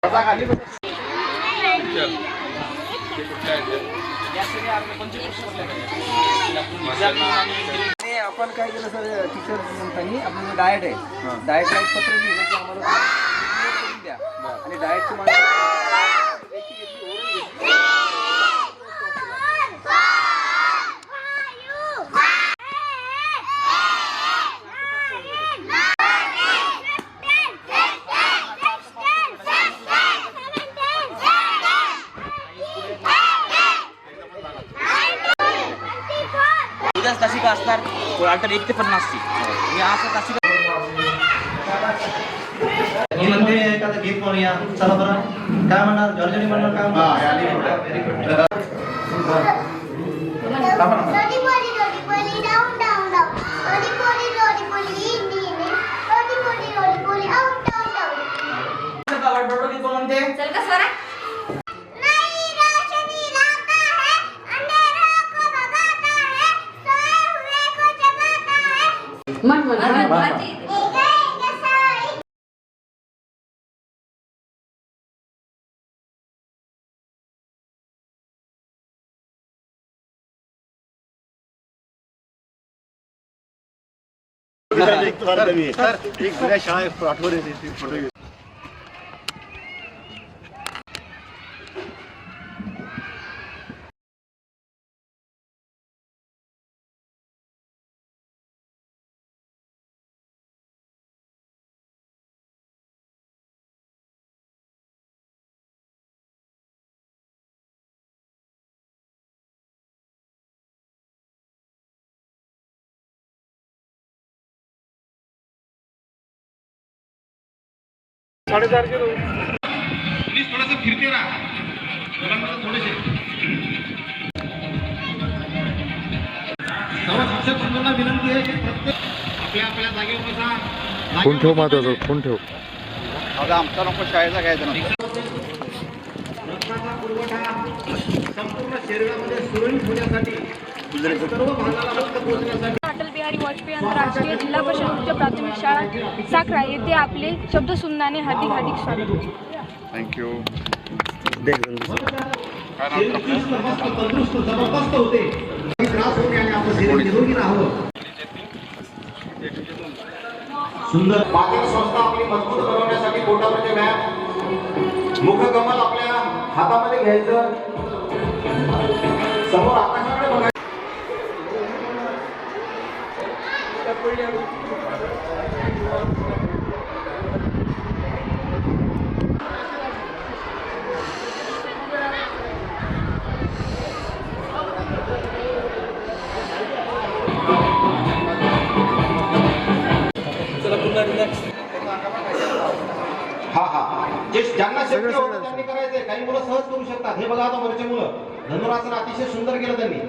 आपण काय केलं सर टीचर म्हणतानी आपलं डाएट आहे डाएट पत्र लिहिलं की आम्हाला द्या आणि डाएटची माहिती तासिका असणार अल्टर 1 ते 50 ची मी असं तासिका मी म्हणते एखादं गीत म्हणूया चला बरं काय म्हणणार जॉर्जनी म्हणणार काय एक जुन्या शाळा आठवण येते फोटो प्लीज थोडंसं फिरते राहा थोडेसे सर्व शिक्षक बंधूंना विनंती आहे की प्रत्येक आपल्या जागेवर बसा. फोन ठेव महत्वाचं फोन ठेव आता आमचा नको शाळेचा घ्यायचा ना रक्ताचा पुरवठा संपूर्ण शरीरामध्ये सुरळीत होण्यासाठी सर्व भागाला रक्त पोहोचण्यासाठी अटल बिहारी वाजपेयी आंतरराष्ट्रीय जिल्हा परिषद उच्च प्राथमिक शाळा साखरा येथे आपले शब्द सुननाने हार्दिक हार्दिक स्वागत. थँक्यू तंदुरुस्त जबरदस्त होते त्रास होते आणि आपलं शरीर निरोगी राहावं. सुंदर पाचन संस्था आपली मजबूत बनवण्यासाठी पोटामध्ये व्यायाम मुखकमल आपल्या हातामध्ये घ्यायचं समोर आकाशाकडे बघायचं. ज्यांना शक्य होतं त्यांनी करायचंय. काही मुलं सहज करू शकतात. हे बघा आता वरचे मुलं धनुरासन अतिशय सुंदर केलं त्यांनी.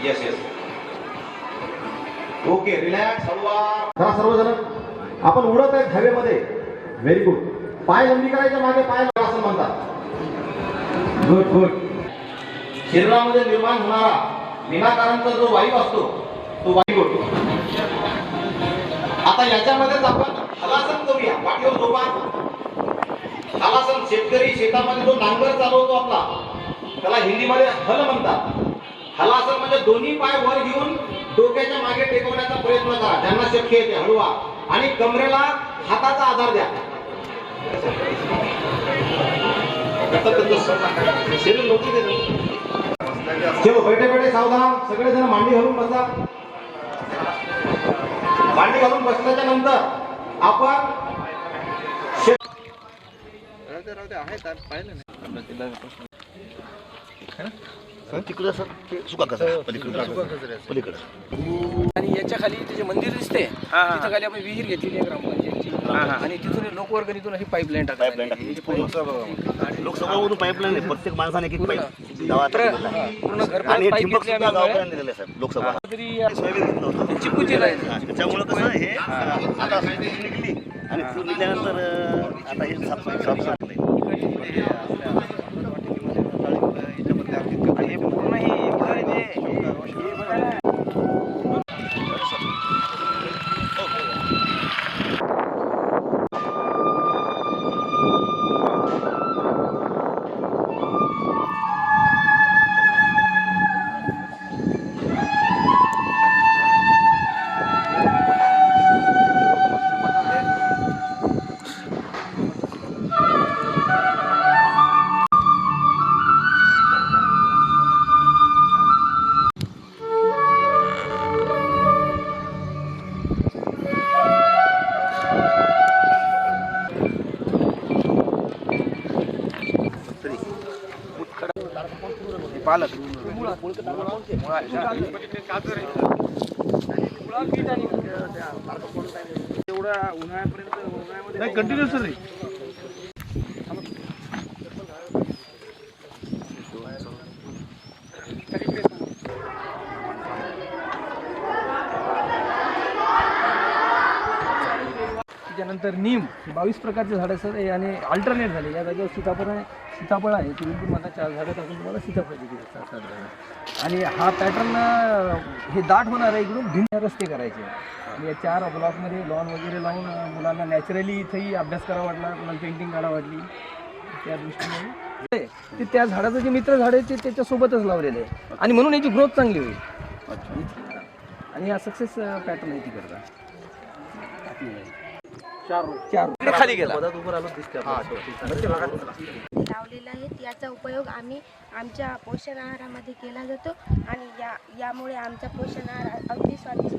येस येस ओके रिलॅक्स हळूवार सर्वजण आपण उडत आहे हवेमध्ये. Very good. पाय लंबी करायच्या मागे पाय असं म्हणतात. Good good. शरीरामध्ये निर्माण होणारा विनाकारांचा जो वायू असतो तो वायू गुड. आता याच्यामध्येच आपण हलासन करूया. पाठीवर झोपा. हलासन शेतकरी शेतामध्ये जो नांगर चालवतो आपला त्याला हिंदीमध्ये हल म्हणतात. हलासन म्हणजे दोन्ही पाय वर घेऊन डोक्याच्या मागे टेकवण्याचा प्रयत्न करा ज्यांना शक्य आहे ते. हळूवा आणि कमरेला हाताचा आधार द्या. शरीर लोक चलो बैठे बैठे सावधान. सगळेजण मांडी घालून बसा. मांडी घालून बसल्याच्या नंतर आपण तिकडं सर ते सुका कचरा पलीकडं आणि याच्या खाली ते जे मंदिर दिसते तिथं खाली आपण विहीर घेतलेली आहे ग्रामपंचायतची आणि तिथून लोकवर्गणीतून अशी पाईपलाईन टाकली. लोकसभा पाईपलाईन आहे. प्रत्येक माणसाने एक पाईप गावात पूर्ण घर आणि ठिंबक सुद्धा गावापर्यंत दिलेलं आहे साहेब. लोकसभा तरी सोयाबीन घेतलं होतं चिकूची लाईन त्याच्यामुळे कसं हे आता निघली आणि निघल्यानंतर आता हे साफ पालक एवढा उन्हाळ्यापर्यंत कंटिन्यू सर त्याच्यानंतर नीम 22 प्रकारचे झाडं सर आणि अल्टरनेट झाले. या जागेवर सीताफळ आहे ते बिलकुल मला 4 झाडं टाकून तुम्हाला सीताफळ दिली 7 झाडं. आणि हा पॅटर्न हे दाट होणार आहे. इकडून भिन्न रस्ते करायचे आणि या 4 ब्लॉकमध्ये लॉन वगैरे लावून मुलांना नॅचरली इथंही अभ्यास करावा वाटला, मुलांना पेंटिंग काढावं वाटली. त्या दृष्टीने ते त्या झाडाचं जे मित्र झाड आहे ते त्याच्यासोबतच लावलेलं आहे आणि म्हणून याची ग्रोथ चांगली होईल. आणि हा सक्सेस पॅटर्न आहे तिकडचा. चार खाली गेला लावलेला आहे. याचा उपयोग आम्ही आमच्या पोषण आहारामध्ये केला जातो आणि यामुळे आमचा पोषण आहार अगदी स्वादिष्ट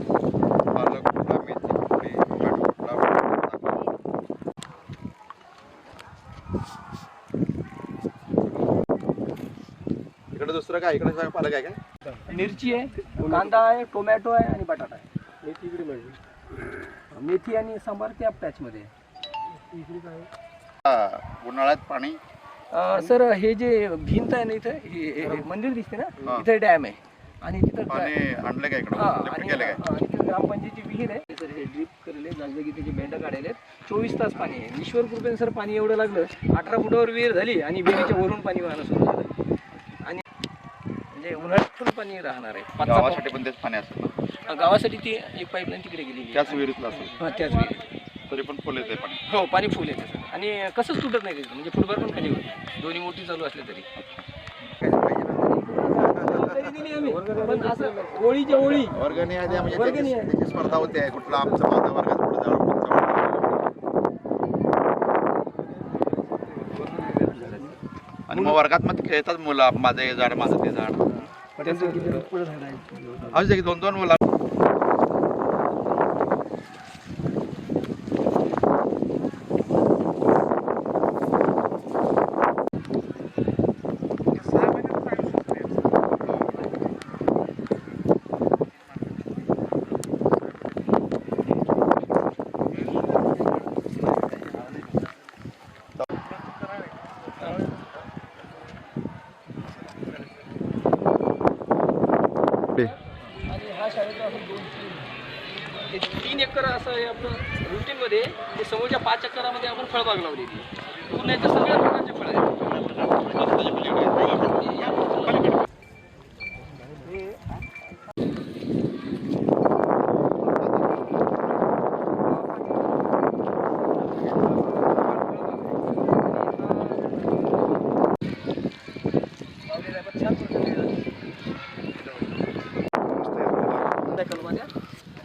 इकडे दुसरं काय इकडे पालक आहे काय मिरची आहे, कांदा आहे, टोमॅटो आहे आणि बटाटा आहे. मेथी इकडे मिळते. मेथी आणि सांबार त्या पॅचमध्ये उन्हाळ्यात पाणी सर हे जे भिंत आहे ना इथं हे मंदिर दिसते ना इथे डॅम आहे आणि तिथं आणलं काय आणि तिथं ग्रामपंचायतीची विहीर आहे सर. हे ड्रिप केलेले जागजागी त्याचे बेंड काढलेले आहेत. 24 तास पाणी आहे. ईश्वर कृपेने सर पाणी एवढं लागलं 18 फुटावर विहीर झाली आणि विहिरीच्या वरून पाणी वाहणं सुरू झालं आणि म्हणजे उन्हाळ्यात फुल पाणी राहणार आहे. गावासाठी पण तेच पाणी असेल. गावासाठी ती एक पाईपलाईन तिकडे गेलेली त्याच विहिरीतलं असेल. त्याच विहिरीत तरी पण फुल येते पाणी. हो पाणी फुल येते सर आणि कसंच तुटत नाही तिथं म्हणजे फुटभर पण खाली होत दोन्ही मोठी चालू असले तरी. पण असं ओळीच्या ओळी वर्गणी आहे म्हणजे वर्गणी आहे. त्याची स्पर्धा होते कुठला आमचं माझा वर्गात पुढे जाऊ. आणि मग वर्गात मग खेळतात मुलं माझं हे झाड माझं ते झाड. अजून 2-2 मुलं आणि हा शाळेचा असं 3 एकर असं आहे आपलं रुटीनमध्ये. ते समोरच्या 5 एकरामध्ये आपण फळबाग लावलेली. पूर्ण याच्या सगळ्या प्रकारचे फळ आहेत.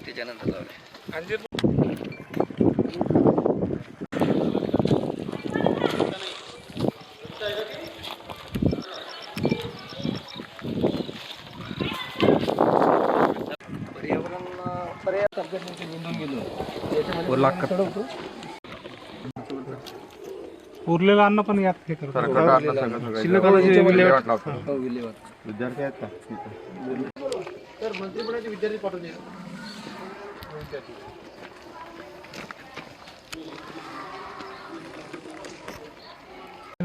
त्याच्यानंतर लावले पर्यावरण निंदून गेलो त्याच्यामध्ये चढवतो. उरलेलं अन्न पण यात हे करतो. विद्यार्थी आहेत का तर मंत्रिपदाचे विद्यार्थी पाठवले.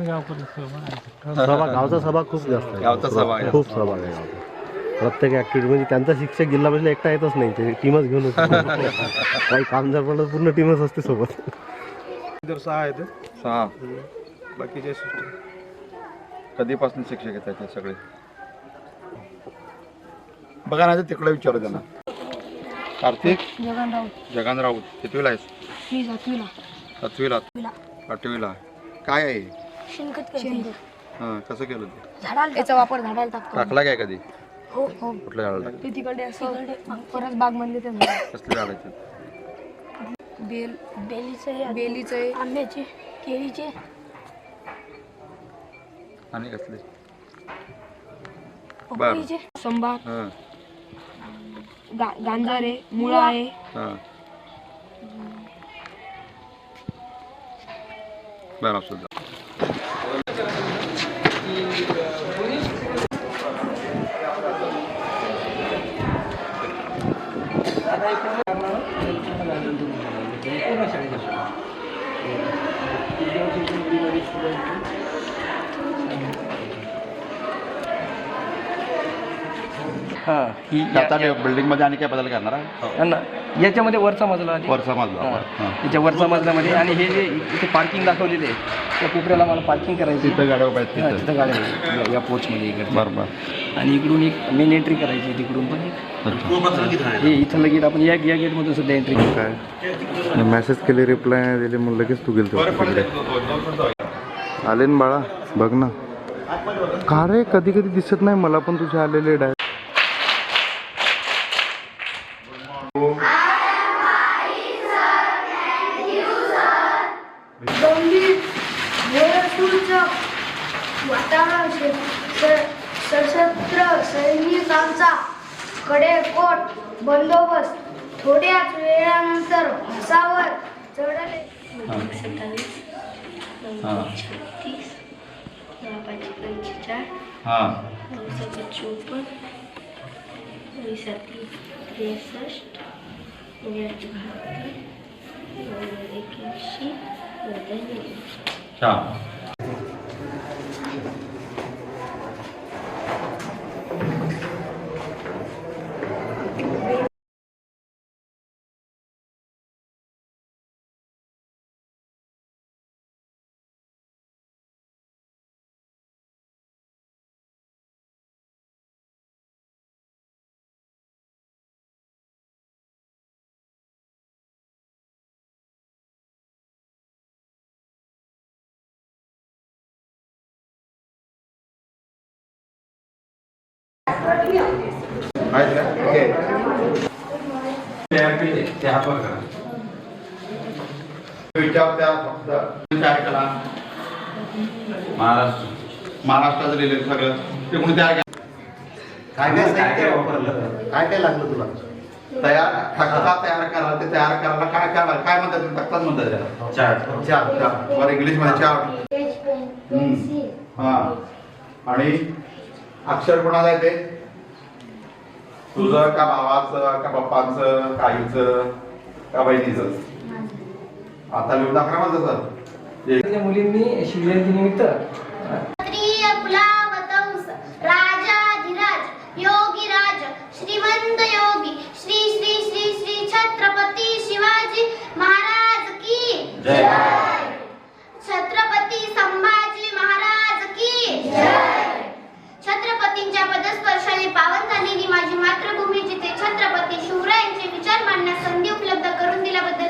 गावचा सहभाग खूप जास्त आहे. खूप सहभाग आहे गावचा. प्रत्येक ऍक्टिव्हिटी म्हणजे त्यांचा शिक्षक जिल्हा परिषद एकटा येतच नाही, ते टीमच घेऊन काही काम जर पडलं पूर्ण टीमच असते सोबत. 6 आहेत. 6 बाकीचे कधीपासून शिक्षक आहेत त्याचे सगळे बघा ना तिकडे विचारू त्यांना. कार्तिक जगन राऊत कितवीला आहेस? 7वीला 8वीला. काय आहे हां कसं केलं ते? याचा वापर झाडाला टाकला काय कधी? हो कुठल्या झाडाला टाकलं? ते तिकडे असं परत बाग मधले ते कसल्या झाडाचे? बेलीचे आंब्याचे केळीचे आणि कसले? पपईचे संभार हां गांजर आहे मुळा आहे हां बरं सुद्धा पूर्ण शाळेच्या सोबत. हां ही आता बिल्डिंग मध्ये आणि काय बदल करणार आहे? आणि याच्यामध्ये वरचा मजला आधी. वरचा मजला. हां. याच्या वरचा मजल्यामध्ये आणि हे जे इथे पार्किंग दाखवलेले आहे त्या कोपऱ्याला मला पार्किंग करायची. तिथं गाड्या उभ्या आहेत हां, तिथं. तिथं गाड्या आहेत. या पोचमध्ये इकडे बरोबर. आणि इकडून एक मेन एंट्री करायची तिकडून पण एक. हे इथं लगेच आपण या गेटमधून सुद्धा एंट्री करू. काय मेसेज केले रिप्लाय नाही दिले मग लगेच तू गेलतो तिकडे आले ना बाळा बघ ना का रे कधी कधी दिसत नाही मला पण तुझे आलेले डाय सशस्त्र सैनिकांचा कडेकोट बंदोबस्त थोड्याच वेळानंतर फासावर चढले. 27, 36, 45, हां 54, 63, 63, 72, 81, 89. छान. महाराष्ट्राचं लिहिलेलं सगळं ते कोणी तयार केलं? काय काय लागलं तुला तक्ता तयार करा. ते तयार करायला काय काय काय म्हणतात ते? तक्ताच म्हणतात त्याला. चार्ट. बरं इंग्लिश मध्ये चार्ट. हा आणि अक्षर कोणाला आहे ते? तुझं का भावाचं का पप्पांचं का आईचं का बहिणीचं? आता लिहून दाखवा माझं सर. मुलींनी शिवजयंतीनिमित्त राजाधिराज योगीराज श्रीमंत योगी श्री श्री श्री श्री छत्रपती शिवाजी महाराज की जय. छत्रपती संभाजी महाराज की जय. छत्रपतींच्या पदस्पर्शाने पावन झालेली माझी मातृभूमी जिथे छत्रपती शिवरायांचे विचार मांडण्यास संधी उपलब्ध करून दिल्याबद्दल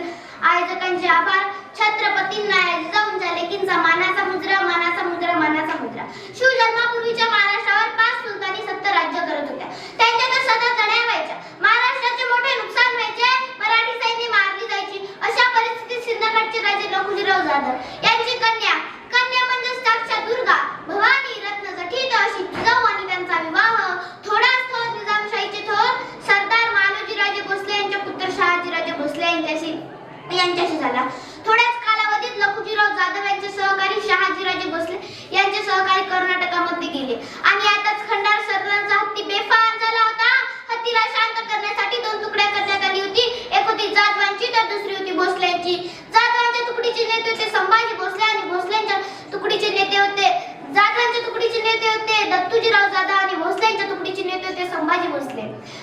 आयोजकांचे आभार. छत्रपतींना जाऊन झाले की मानाचा मुद्रा मानाचा मुद्रा मानाचा मुद्रा. शिवजन्मापूर्वीच्या महाराष्ट्रावर 5 सुलतानी सत्ता राज्य करत होत्या. त्यांच्यात सतत लढाई व्हायच्या. महाराष्ट्राचे मोठे नुकसान व्हायचे. मराठी सैन्य मारली जायची. अशा परिस्थितीत सिंधगडचे राजे लखुजीराव जाधव यांची कन्या म्हणजे साक्षात दुर्गा भवानी रत्न जठीत अशी जिजाऊ आणि त्यांचा विवाह थोडाच थोर निजामशाहीचे थोर सरदार मालोजीराजे भोसले यांच्या पुत्र शहाजीराजे भोसले यांच्याशी झाला. थोड्याच कालावधीत लखुजीराव जाधव यांचे सहकारी शहाजीराजे भोसले यांचे सहकारी कर्नाटकामध्ये गेले आणि आताच खंडार सरदारांचा हत्ती बेफाम झाला होता. हत्तीला शांत करण्यासाठी 2 तुकड्या करण्यात आली होती. एक होती जाधवांची तर दुसरी होती भोसल्यांची. जाधवांच्या तुकडीचे नेते होते संभाजी भोसले आणि भोसल्यांच्या तुकडीचे नेते होते दत्तूजीराव जाधव आणि भोसल्यांच्या तुकडीचे नेते होते संभाजी भोसले.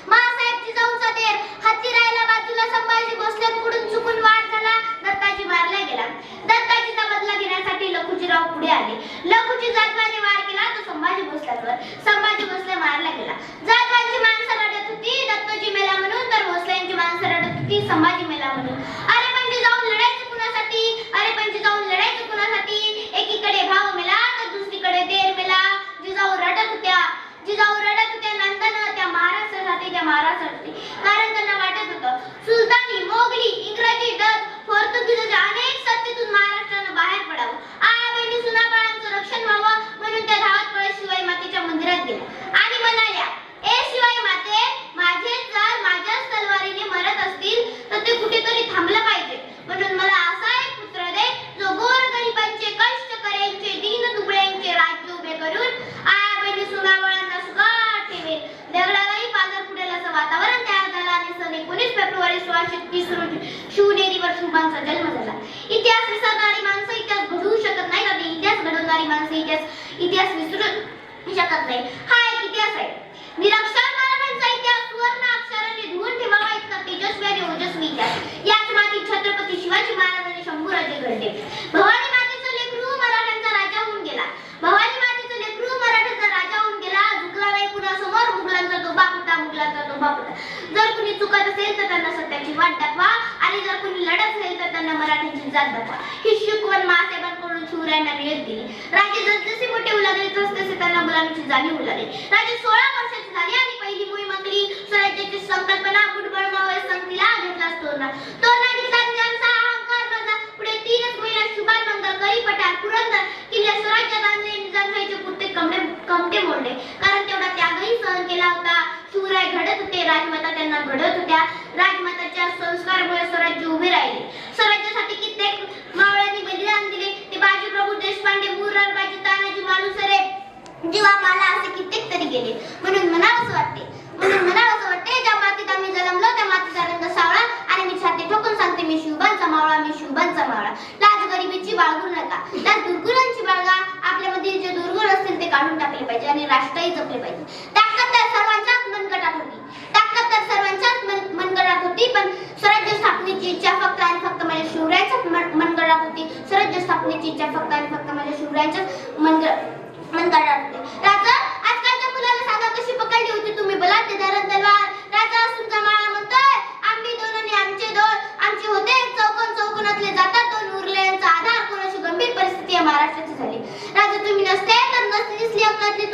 मासाहेब जिजाऊंचा देर हत्ती राहिला बाजूला. संभाजी भोसल्यांकडून चुकून वाद झाला. दत्ताजी मारला गेला. दत्ताजीचा बदला घेण्यासाठी लखुजीराव पुढे आले. लखुजी जाधवाने वार केला तो संभाजी भोसल्यांवर. संभाजी भोसले मारला गेला. जाधवांची माणसं रडत होती दत्तोजी मेला म्हणून तर भोसल्यांची माणसं रडत होती संभाजी मेला म्हणून. अरे पण जिजाऊन लढायचं कुणासाठी? अरे पण जिजाऊन लढायचं कुणासाठी? एकीकडे भाव मेला तर दुसरीकडे देर मेला. जिजाऊ रडत होत्या नंदन त्या महाराष्ट्रासाठी कारण त्यांना वाटत होतं सुलतानी मोगली इंग्रजी डच इतिहास विसरणारी माणसं इतिहास घडवू शकत नाही, तर इतिहास घडवणारी माणसं इतिहास विसरू शकत नाही. हा एक इतिहास आहे. निरक्षर मराठ्यांचा इतिहास सुवर्ण अक्षराने धुवून ठेवावा इतका तेजस्वी आणि ओजस्वी इतिहास. याच मातीत छत्रपती शिवाजी महाराजांनी शंभूराजे घडले. भवानी मातेचं लेकरू मराठ्यांचा राजा होऊन गेला. भवानी मातेचं लेकरू मराठ्यांचा राजा होऊन गेला. झुकला नाही कुणासमोर, मुघलांचा तो बाप होता, मुघलांचा तो बाप होता. जर कुणी चुकत असेल तर त्यांना सत्याची वाट दाखवा, आणि जर कुणी लढत असेल तर त्यांना मराठ्यांची जात दाखवा. ही शिकवण महासाहेबांकडून शिवरायांना मिळत गेली. राजे जसजसे मोठे होऊ लागले तसतसे त्यांना गुलामीची जाणीव होऊ लागली. राजे 16 वर्षाचे झाले आणि पहिली मोहीम आखली. स्वराज्याची संकल्पना बुडबुडमावळ संगतीला घेतलाच तोरणा. तोरणा घेतला ज्ञानचा अहंकार माझा. पुढे 3च महिन्यात शुभान मंगल करी पठार पुरंदर किल्ले स्वराज्यात आणले. निजामशाहीचे पुरते कमटे मोडले, कारण तेवढा त्यागही सहन केला होता. शिवराय घडत होते, राजमाता त्यांना घडत होत्या. राजमाताच्या संस्कारामुळे स्वराज्य उभे राहिले. स्वराज्यासाठी कित्येक मावळ्यांनी बलिदान दिले. ते बाजीप्रभू देशपांडे, मुरारबाजी, तानाजी मालुसरे, जीवामाला असे कित्येक तरी गेले. म्हणून म्हणावंसं वाटते, ज्या मातीत आम्ही जन्मलो त्या मातीचा रंग सावळा. आणि मी छाती ठोकून सांगते, मी शिवबांचा मावळा, मी शिवबांचा मावळा. लाज गरिबीची बाळगू नका, लाज दुर्गुणांची बाळगा. आपल्यामध्ये जे दुर्गुण असतील ते काढून टाकले पाहिजे आणि राष्ट्रही जपले पाहिजे. ताकद तर सर्वांच्याच मनगटात होती, पण स्वराज्य स्थापनेची इच्छा फक्त आणि फक्त माझ्या शिवरायांच्याच मनगटात होती. स्वराज्य स्थापनेची इच्छा फक्त आणि फक्त माझ्या शिवरायांच्याच मनगटात होती. राजा, आजकालच्या मुलाला सांगा कशी पकडली होती तुम्ही बलाढ्य धरण तलवार. राजा तुमचा माळा म्हणतोय, आम्ही दोन आणि आमचे दोन. आमचे होते चौकोनातले जातात दोन. उरले यांचा आधार. कोणाची गंभीर परिस्थिती या महाराष्ट्राची झाली. राजा तुम्ही नसते तर नसती दिसली आपल्यातली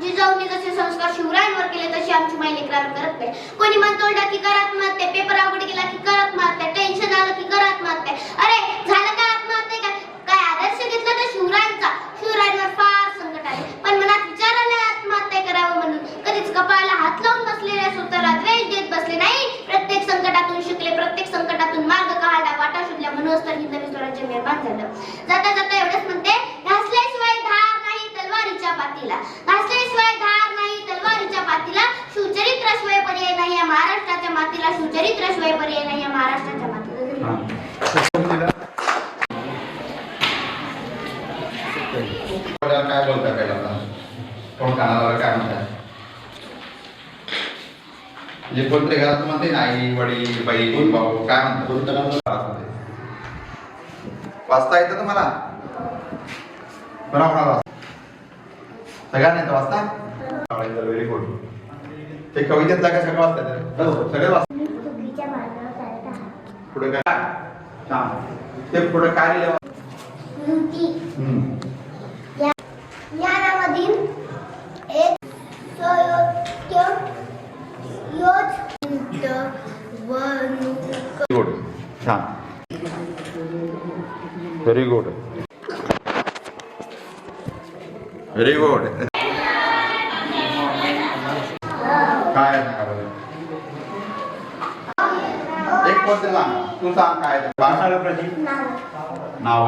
जिजाऊंनी जसे संस्कार शिवरायांवर केले तसे आमची माई लेकरांवर करत नाही. कोणी म्हणतो की कर आत्महत्या, पेपर अवघड गेला की कर आत्महत्या, टेन्शन आलं की कर आत्महत्या. अरे झालं काय आत्महत्या? काय आदर्श घेतला तर शिवरायांचा. शिवरायांवर फार संकट आले, पण मनात विचार आला आत्महत्या करावं म्हणून. कधीच कपाळाला हात लावून बसलेल्या स्वतःला द्वेष देत बसले नाही. प्रत्येक संकटातून शिकले, प्रत्येक संकटातून मार्ग काढला, वाटा शोधल्या. म्हणूनच तर हिंदवी स्वराज्य निर्माण झालं. जाता जाता एवढंच म्हणते, घासल्याशिवाय धार नाही तलवारीच्या पातीला. घासल्याशिवाय धार नाही तलवारीच्या पातीला. शिवचरित्राशिवाय पर्याय नाही या महाराष्ट्राच्या मातीला. शिवचरित्राशिवाय पर्याय नाही या महाराष्ट्राच्या मातीला. काय बोलताय पहिल्यांदा? कोण कानाला काय म्हणताय? म्हणजे कोणतरी घरात म्हणते ना, आई वडील बाई भाऊ काय म्हणतात? वाचता येतं तुम्हाला? कोणाकोणाला सगळ्यांना येतं वाचता? Very good. ते कवितेतला काय सगळं वाचतात? सगळे वाचतात. पुढे काय? ते पुढे काय लिहिलं? ज्ञानामधील एक गुड. छान. Very good. Very good. काय एक पद सांग. तू सांग काय नाव.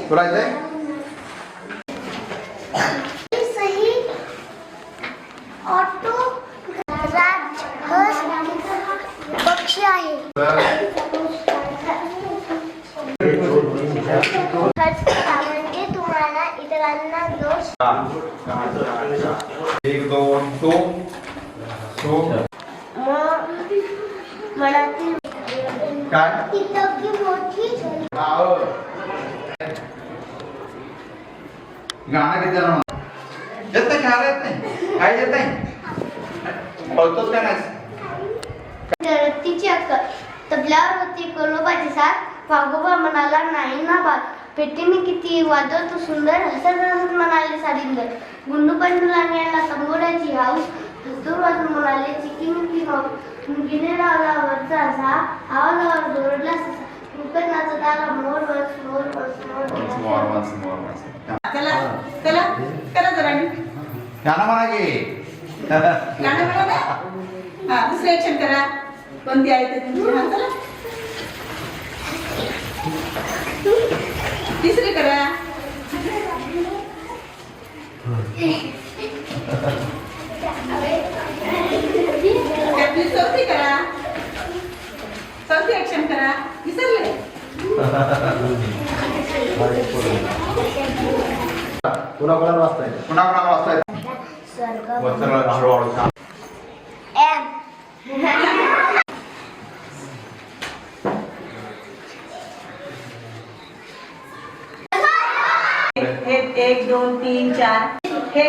तुला येते? पक्षी आहे. म्हणजे तुम्हाला इतरांना दोष. 1 2 सो मनातील काय इतकी मोठी गाणं किती जण येत नाही? खेळायला येत नाही? काय येत नाही? बोलतोच काय नाही? तिची अक्कल तबल्यावर होती कोलोबाची साथ. वाघोबा म्हणाला नाही ना बात. पेटीने किती वाजवतो सुंदर. हसत हसत म्हणाले सारिंदर. गुंडू पंडुलाने यांना तंबोड्याची हाऊस. हसूर वाजून म्हणाले चिकीमिकी माऊस. मुंगीने लावला वरचा असा आवाजावर दोरडला ससा. रुपये नाचत आला more once more once more once. त्याला जरा गाणं म्हणा की. गाणं म्हणा ना. हा, दुसरं ऍक्शन करा. कोणती आहे ते तुमची? हा, चला. तिसरी करा. आपली चौथी करा. चौथी ऍक्शन करा. विसरले? पुन्हा कोणाला वाचताय? पुन्हा कोणाला वाचताय? वत्सला हळूहळू सांग. हे 1 2 3 4 हे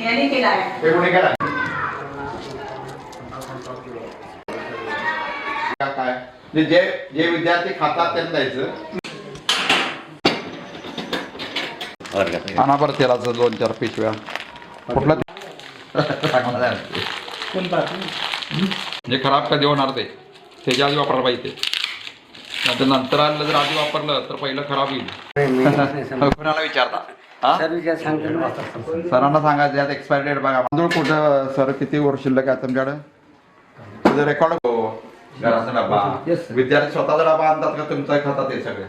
याने केला आहे. हे कोणी केलं? काय जे जे विद्यार्थी खातात त्यांना द्यायचं. आणा बरं तेलाचं 2-4 पिशव्या. कुठलं जे खराब कधी होणार ते त्याच्या आधी वापरायला पाहिजे ते. नंतर नंतर आलं जर आधी वापरलं तर पहिलं खराब होईल. कुणाला विचारता? सरांना सांगायचं यात एक्सपायरी डेट बघा. तांदूळ कुठं सर किती वर्ष शिल्लक आहे तुमच्याकडे? रेकॉर्ड घराचा डबा विद्यार्थी स्वतःचा डबा आणतात का तुमचा खातात ते सगळे?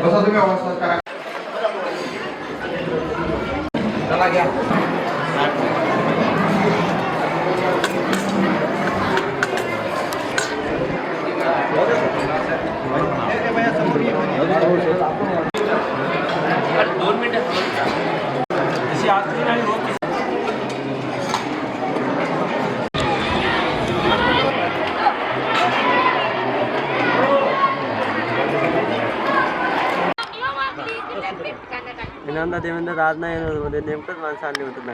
बसा तुम्ही अवस्था करा. चला घ्या. देवेंद्र आज नाही येणार मध्ये नेमकंच माणसं आणली होती ना.